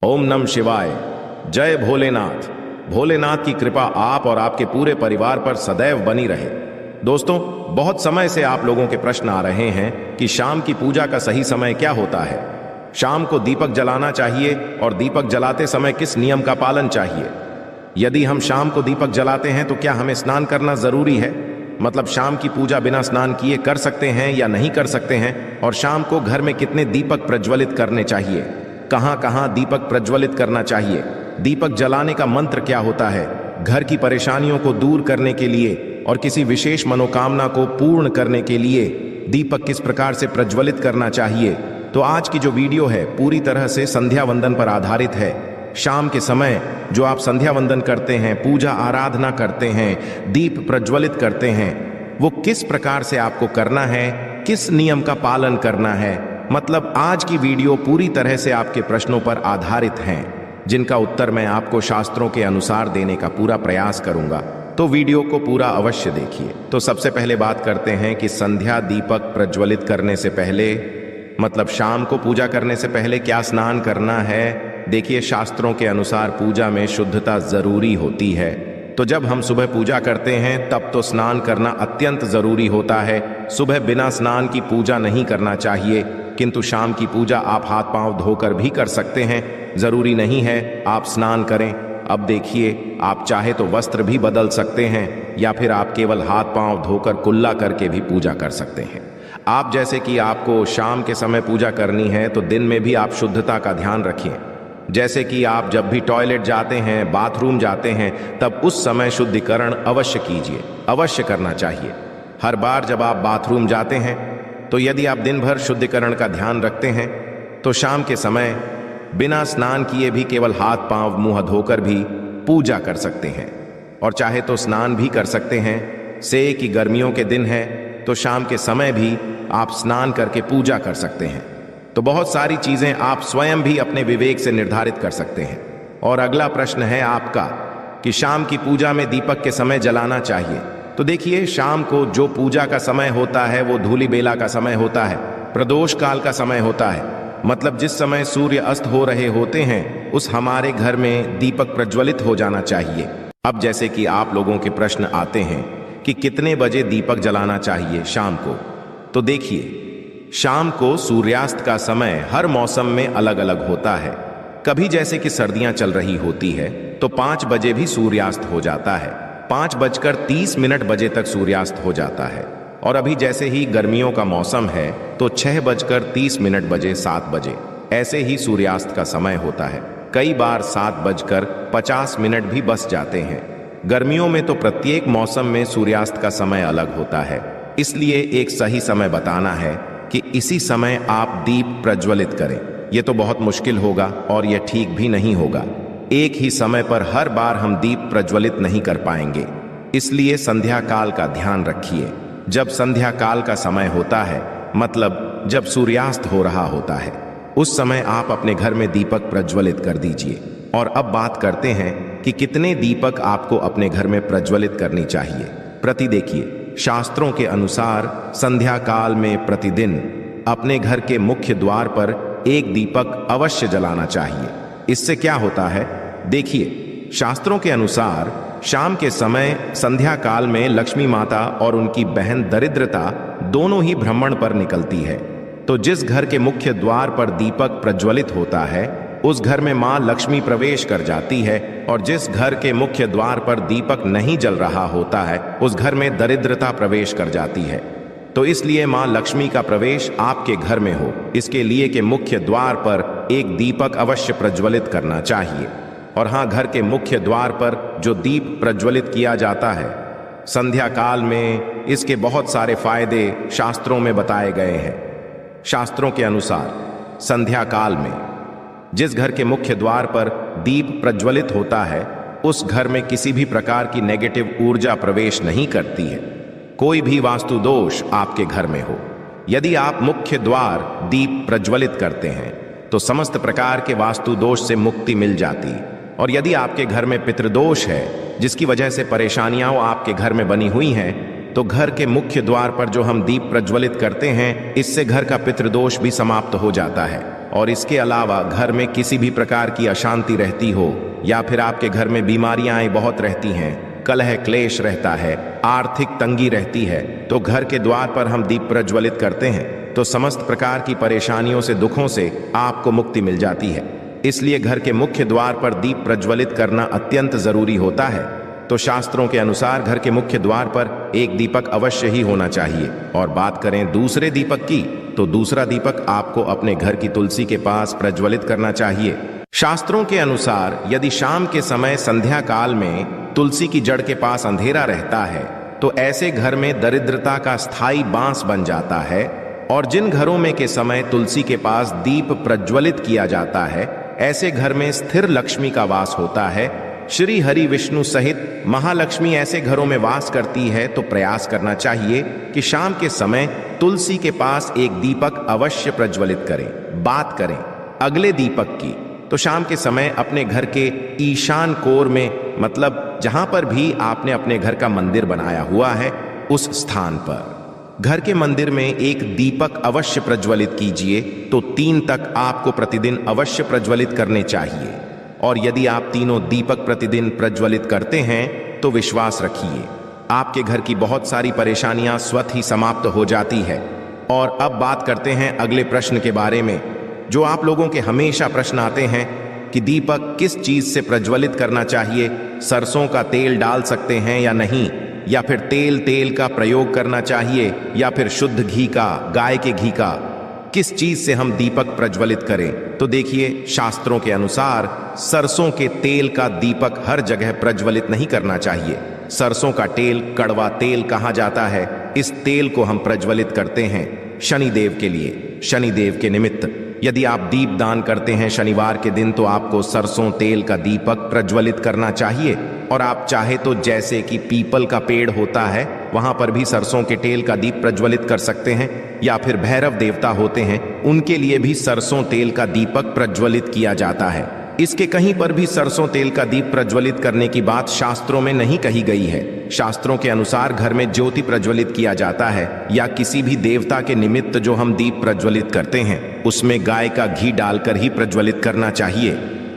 ओम नम शिवाय। जय भोलेनाथ। भोलेनाथ की कृपा आप और आपके पूरे परिवार पर सदैव बनी रहे। दोस्तों, बहुत समय से आप लोगों के प्रश्न आ रहे हैं कि शाम की पूजा का सही समय क्या होता है। शाम को दीपक जलाना चाहिए और दीपक जलाते समय किस नियम का पालन चाहिए। यदि हम शाम को दीपक जलाते हैं तो क्या हमें स्नान करना जरूरी है, मतलब शाम की पूजा बिना स्नान किए कर सकते हैं या नहीं कर सकते हैं। और शाम को घर में कितने दीपक प्रज्वलित करने चाहिए, कहां कहां दीपक प्रज्वलित करना चाहिए, दीपक जलाने का मंत्र क्या होता है, घर की परेशानियों को दूर करने के लिए और किसी विशेष मनोकामना को पूर्ण करने के लिए दीपक किस प्रकार से प्रज्वलित करना चाहिए। तो आज की जो वीडियो है पूरी तरह से संध्या वंदन पर आधारित है। शाम के समय जो आप संध्या वंदन करते हैं, पूजा आराधना करते हैं, दीप प्रज्वलित करते हैं, वो किस प्रकार से आपको करना है, किस नियम का पालन करना है। मतलब आज की वीडियो पूरी तरह से आपके प्रश्नों पर आधारित हैं, जिनका उत्तर मैं आपको शास्त्रों के अनुसार देने का पूरा प्रयास करूंगा। तो वीडियो को पूरा अवश्य देखिए। तो सबसे पहले बात करते हैं कि संध्या दीपक प्रज्वलित करने से पहले, मतलब शाम को पूजा करने से पहले क्या स्नान करना है। देखिए, शास्त्रों के अनुसार पूजा में शुद्धता जरूरी होती है। तो जब हम सुबह पूजा करते हैं तब तो स्नान करना अत्यंत जरूरी होता है। सुबह बिना स्नान की पूजा नहीं करना चाहिए, किंतु शाम की पूजा आप हाथ पांव धोकर भी कर सकते हैं। जरूरी नहीं है आप स्नान करें। अब देखिए, आप चाहे तो वस्त्र भी बदल सकते हैं या फिर आप केवल हाथ पांव धोकर कुल्ला करके भी पूजा कर सकते हैं। आप जैसे कि आपको शाम के समय पूजा करनी है तो दिन में भी आप शुद्धता का ध्यान रखिए। जैसे कि आप जब भी टॉयलेट जाते हैं, बाथरूम जाते हैं, तब उस समय शुद्धिकरण अवश्य कीजिए, अवश्य करना चाहिए। हर बार जब आप बाथरूम जाते हैं तो यदि आप दिन भर शुद्धिकरण का ध्यान रखते हैं तो शाम के समय बिना स्नान किए भी केवल हाथ पांव मुंह धोकर भी पूजा कर सकते हैं। और चाहे तो स्नान भी कर सकते हैं। से कि गर्मियों के दिन है तो शाम के समय भी आप स्नान करके पूजा कर सकते हैं। तो बहुत सारी चीजें आप स्वयं भी अपने विवेक से निर्धारित कर सकते हैं। और अगला प्रश्न है आपका कि शाम की पूजा में दीपक के समय जलाना चाहिए। तो देखिए, शाम को जो पूजा का समय होता है वो धूलि बेला का समय होता है, प्रदोष काल का समय होता है। मतलब जिस समय सूर्य अस्त हो रहे होते हैं उस हमारे घर में दीपक प्रज्वलित हो जाना चाहिए। अब जैसे कि आप लोगों के प्रश्न आते हैं कि कितने बजे दीपक जलाना चाहिए शाम को। तो देखिए, शाम को सूर्यास्त का समय हर मौसम में अलग अलग होता है। कभी जैसे कि सर्दियां चल रही होती है तो 5 बजे भी सूर्यास्त हो जाता है, 5:30 बजे तक सूर्यास्त हो जाता है। और अभी जैसे ही गर्मियों का मौसम है तो 6:30 बजे, 7 बजे ऐसे ही सूर्यास्त का समय होता है। कई बार 7:50 भी बस जाते हैं। गर्मियों में तो प्रत्येक मौसम में सूर्यास्त का समय अलग होता है, इसलिए एक सही समय बताना है कि इसी समय आप दीप प्रज्वलित करें। यह तो बहुत मुश्किल होगा और यह ठीक भी नहीं होगा। एक ही समय पर हर बार हम दीप प्रज्वलित नहीं कर पाएंगे, इसलिए संध्या काल का ध्यान रखिए। जब संध्या काल का समय होता है, मतलब जब सूर्यास्त हो रहा होता है, उस समय आप अपने घर में दीपक प्रज्वलित कर दीजिए। और अब बात करते हैं कि कितने दीपक आपको अपने घर में प्रज्वलित करनी चाहिए। प्रति देखिए, शास्त्रों के अनुसार संध्या काल में प्रतिदिन अपने घर के मुख्य द्वार पर एक दीपक अवश्य जलाना चाहिए। इससे क्या होता है, देखिए, शास्त्रों के अनुसार शाम के समय संध्या काल में लक्ष्मी माता और उनकी बहन दरिद्रता दोनों ही भ्रमण पर निकलती है। तो जिस घर के मुख्य द्वार पर दीपक प्रज्वलित होता है उस घर में मां लक्ष्मी प्रवेश कर जाती है, और जिस घर के मुख्य द्वार पर दीपक नहीं जल रहा होता है उस घर में दरिद्रता प्रवेश कर जाती है। तो इसलिए मां लक्ष्मी का प्रवेश आपके घर में हो, इसके लिए कि मुख्य द्वार पर एक दीपक अवश्य प्रज्वलित करना चाहिए। और हाँ, घर के मुख्य द्वार पर जो दीप प्रज्वलित किया जाता है संध्या काल में, इसके बहुत सारे फायदे शास्त्रों में बताए गए हैं। शास्त्रों के अनुसार संध्या काल में जिस घर के मुख्य द्वार पर दीप प्रज्वलित होता है उस घर में किसी भी प्रकार की नेगेटिव ऊर्जा प्रवेश नहीं करती है। कोई भी वास्तु दोष आपके घर में हो, यदि आप मुख्य द्वार दीप प्रज्वलित करते हैं तो समस्त प्रकार के वास्तु दोष से मुक्ति मिल जाती। और यदि आपके घर में पितृदोष है जिसकी वजह से परेशानियां आपके घर में बनी हुई हैं, तो घर के मुख्य द्वार पर जो हम दीप प्रज्वलित करते हैं इससे घर का पितृदोष भी समाप्त हो जाता है। और इसके अलावा घर में किसी भी प्रकार की अशांति रहती हो या फिर आपके घर में बीमारियां बहुत रहती हैं, कलह क्लेश रहता है, आर्थिक तंगी रहती है, तो घर के द्वार पर हम दीप प्रज्वलित करते हैं तो समस्त प्रकार की परेशानियों से, दुखों से आपको मुक्ति मिल जाती है। इसलिए घर के मुख्य द्वार पर दीप प्रज्वलित करना अत्यंत जरूरी होता है। तो शास्त्रों के अनुसार घर के मुख्य द्वार पर एक दीपक अवश्य ही होना चाहिए। और बात करें दूसरे दीपक की, तो दूसरा दीपक आपको अपने घर की तुलसी के पास प्रज्वलित करना चाहिए। शास्त्रों के अनुसार यदि शाम के समय संध्या काल में तुलसी की जड़ के पास अंधेरा रहता है तो ऐसे घर में दरिद्रता का स्थायी बांस बन जाता है। और जिन घरों में के समय तुलसी के पास दीप प्रज्वलित किया जाता है, ऐसे घर में स्थिर लक्ष्मी का वास होता है। श्री हरि विष्णु सहित महालक्ष्मी ऐसे घरों में वास करती है। तो प्रयास करना चाहिए कि शाम के समय तुलसी के पास एक दीपक अवश्य प्रज्वलित करें। बात करें अगले दीपक की, तो शाम के समय अपने घर के ईशान कोर में, मतलब जहां पर भी आपने अपने घर का मंदिर बनाया हुआ है, उस स्थान पर घर के मंदिर में एक दीपक अवश्य प्रज्वलित कीजिए। तो 3 तक आपको प्रतिदिन अवश्य प्रज्वलित करने चाहिए। और यदि आप तीनों दीपक प्रतिदिन प्रज्वलित करते हैं तो विश्वास रखिए आपके घर की बहुत सारी परेशानियां स्वतः ही समाप्त हो जाती है। और अब बात करते हैं अगले प्रश्न के बारे में, जो आप लोगों के हमेशा प्रश्न आते हैं कि दीपक किस चीज से प्रज्वलित करना चाहिए, सरसों का तेल डाल सकते हैं या नहीं, या फिर तेल का प्रयोग करना चाहिए, या फिर शुद्ध घी का, गाय के घी का, किस चीज से हम दीपक प्रज्वलित करें। तो देखिए, शास्त्रों के अनुसार सरसों के तेल का दीपक हर जगह प्रज्वलित नहीं करना चाहिए। सरसों का तेल कड़वा तेल कहा जाता है। इस तेल को हम प्रज्वलित करते हैं शनिदेव के लिए, शनिदेव के निमित्त। यदि आप दीप दान करते हैं शनिवार के दिन तो आपको सरसों तेल का दीपक प्रज्वलित करना चाहिए। और आप चाहे तो जैसे कि पीपल का पेड़ होता है वहां पर भी सरसों के तेल का दीप प्रज्वलित कर सकते हैं, या फिर भैरव देवता होते हैं उनके लिए भी सरसों तेल का दीपक प्रज्वलित किया जाता है। इसके कहीं पर भी सरसों तेल का दीप प्रज्वलित करने की बात शास्त्रों में नहीं कही गई है। शास्त्रों के अनुसार घर में ज्योति प्रज्वलित किया जाता है या किसी भी देवता के निमित्त जो हम दीप प्रज्वलित करते हैं उसमें गाय का घी डालकर ही प्रज्वलित करना चाहिए।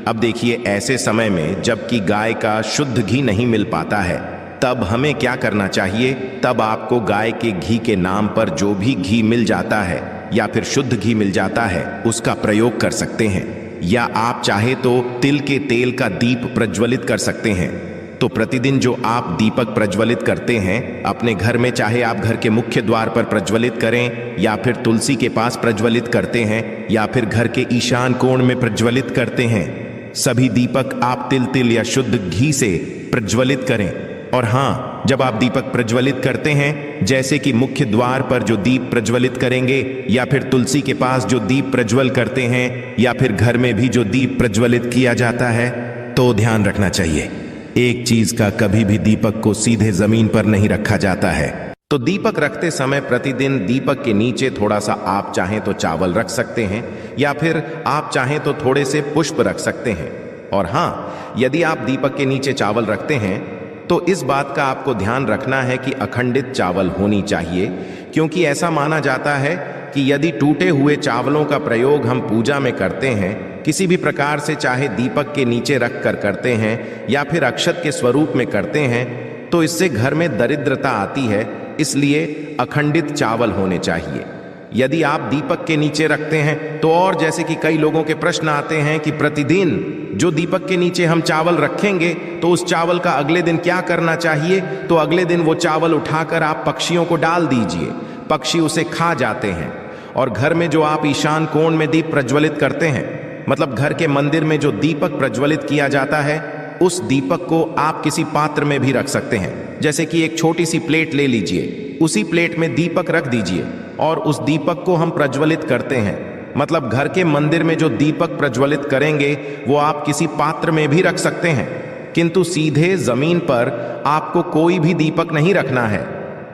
अब देखिए, ऐसे समय में जबकि गाय का शुद्ध घी नहीं मिल पाता है तब हमें क्या करना चाहिए। तब आपको गाय के घी के नाम पर जो भी घी मिल जाता है या फिर शुद्ध घी मिल जाता है उसका प्रयोग कर सकते हैं, या आप चाहे तो तिल के तेल का दीप प्रज्वलित कर सकते हैं। तो प्रतिदिन जो आप दीपक प्रज्वलित करते हैं अपने घर में, चाहे आप घर के मुख्य द्वार पर प्रज्वलित करें या फिर तुलसी के पास प्रज्वलित करते हैं या फिर घर के ईशान कोण में प्रज्वलित करते हैं, सभी दीपक आप तिल या शुद्ध घी से प्रज्वलित करें। और हाँ, जब आप दीपक प्रज्वलित करते हैं, जैसे कि मुख्य द्वार पर जो दीप प्रज्वलित करेंगे या फिर तुलसी के पास जो दीप प्रज्वल करते हैं या फिर घर में भी जो दीप प्रज्वलित किया जाता है, तो ध्यान रखना चाहिए एक चीज का, कभी भी दीपक को सीधे जमीन पर नहीं रखा जाता है। तो दीपक रखते समय प्रतिदिन दीपक के नीचे थोड़ा सा आप चाहें तो चावल रख सकते हैं या फिर आप चाहें तो थोड़े से पुष्प रख सकते हैं। और हाँ, यदि आप दीपक के नीचे चावल रखते हैं तो इस बात का आपको ध्यान रखना है कि अखंडित चावल होनी चाहिए, क्योंकि ऐसा माना जाता है कि यदि टूटे हुए चावलों का प्रयोग हम पूजा में करते हैं किसी भी प्रकार से, चाहे दीपक के नीचे रख कर करते हैं या फिर अक्षत के स्वरूप में करते हैं, तो इससे घर में दरिद्रता आती है। इसलिए अखंडित चावल होने चाहिए। यदि आप दीपक के नीचे रखते हैं तो, और जैसे कि कई लोगों के प्रश्न आते हैं कि प्रतिदिन जो दीपक के नीचे हम चावल रखेंगे तो उस चावल का अगले दिन क्या करना चाहिए। तो अगले दिन वो चावल उठाकर आप पक्षियों को डाल दीजिए, पक्षी उसे खा जाते हैं। और घर में जो आप ईशान कोण में दीप प्रज्वलित करते हैं, मतलब घर के मंदिर में जो दीपक प्रज्वलित किया जाता है, उस दीपक को आप किसी पात्र में भी रख सकते हैं। जैसे कि एक छोटी सी प्लेट ले लीजिए, उसी प्लेट में दीपक रख दीजिए और उस दीपक को हम प्रज्वलित करते हैं। मतलब घर के मंदिर में जो दीपक प्रज्वलित करेंगे वो आप किसी पात्र में भी रख सकते हैं, किंतु सीधे जमीन पर आपको कोई भी दीपक नहीं रखना है।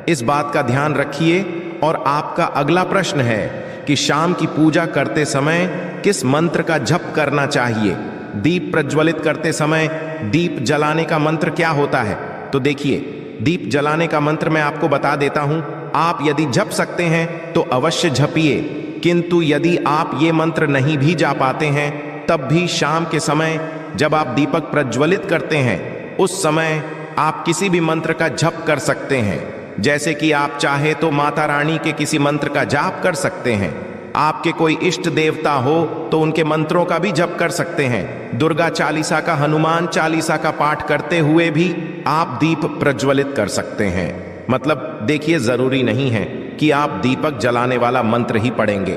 इस बात का ध्यान रखिए। और आपका अगला प्रश्न है कि शाम की पूजा करते समय किस मंत्र का जप करना चाहिए। दीप प्रज्वलित करते समय दीप जलाने का मंत्र क्या होता है। तो देखिए, दीप जलाने का मंत्र मैं आपको बता देता हूं। आप यदि जप सकते हैं तो अवश्य जपिए, किंतु यदि आप ये मंत्र नहीं भी जा पाते हैं, तब भी शाम के समय जब आप दीपक प्रज्वलित करते हैं, उस समय आप किसी भी मंत्र का जप कर सकते हैं। जैसे कि आप चाहे तो माता रानी के किसी मंत्र का जाप कर सकते हैं। आपके कोई इष्ट देवता हो तो उनके मंत्रों का भी जप कर सकते हैं। दुर्गा चालीसा का, हनुमान चालीसा का पाठ करते हुए भी आप दीप प्रज्वलित कर सकते हैं। मतलब देखिए, जरूरी नहीं है कि आप दीपक जलाने वाला मंत्र ही पढ़ेंगे।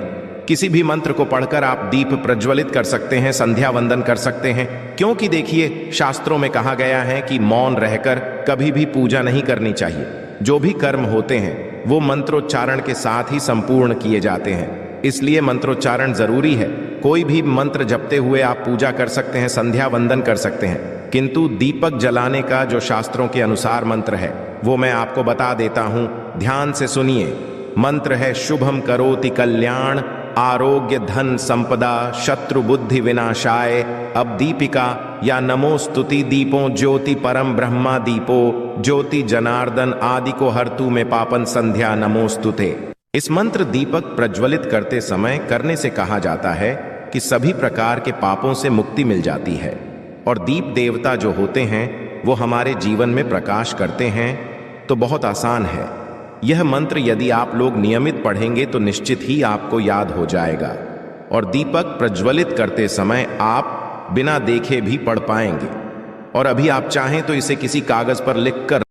किसी भी मंत्र को पढ़कर आप दीप प्रज्वलित कर सकते हैं, संध्या वंदन कर सकते हैं। क्योंकि देखिए, शास्त्रों में कहा गया है कि मौन रहकर कभी भी पूजा नहीं करनी चाहिए। जो भी कर्म होते हैं वो मंत्रोच्चारण के साथ ही संपूर्ण किए जाते हैं, इसलिए मंत्रोच्चारण जरूरी है। कोई भी मंत्र जपते हुए आप पूजा कर सकते हैं, संध्या वंदन कर सकते हैं, किंतु दीपक जलाने का जो शास्त्रों के अनुसार मंत्र है वो मैं आपको बता देता हूं, ध्यान से सुनिए। मंत्र है शुभम करोति कल्याण, आरोग्य धन संपदा, शत्रु बुद्धि विनाशाय, अब दीपिका या नमो स्तुति दीपों ज्योति परम ब्रह्मा दीपो, ज्योति जनार्दन आदि को हरतु में पापन संध्या नमोस्तुते। इस मंत्र दीपक प्रज्वलित करते समय करने से कहा जाता है कि सभी प्रकार के पापों से मुक्ति मिल जाती है और दीप देवता जो होते हैं वो हमारे जीवन में प्रकाश करते हैं। तो बहुत आसान है। यह मंत्र यदि आप लोग नियमित पढ़ेंगे तो निश्चित ही आपको याद हो जाएगा और दीपक प्रज्वलित करते समय आप बिना देखे भी पढ़ पाएंगे। और अभी आप चाहें तो इसे किसी कागज पर लिखकर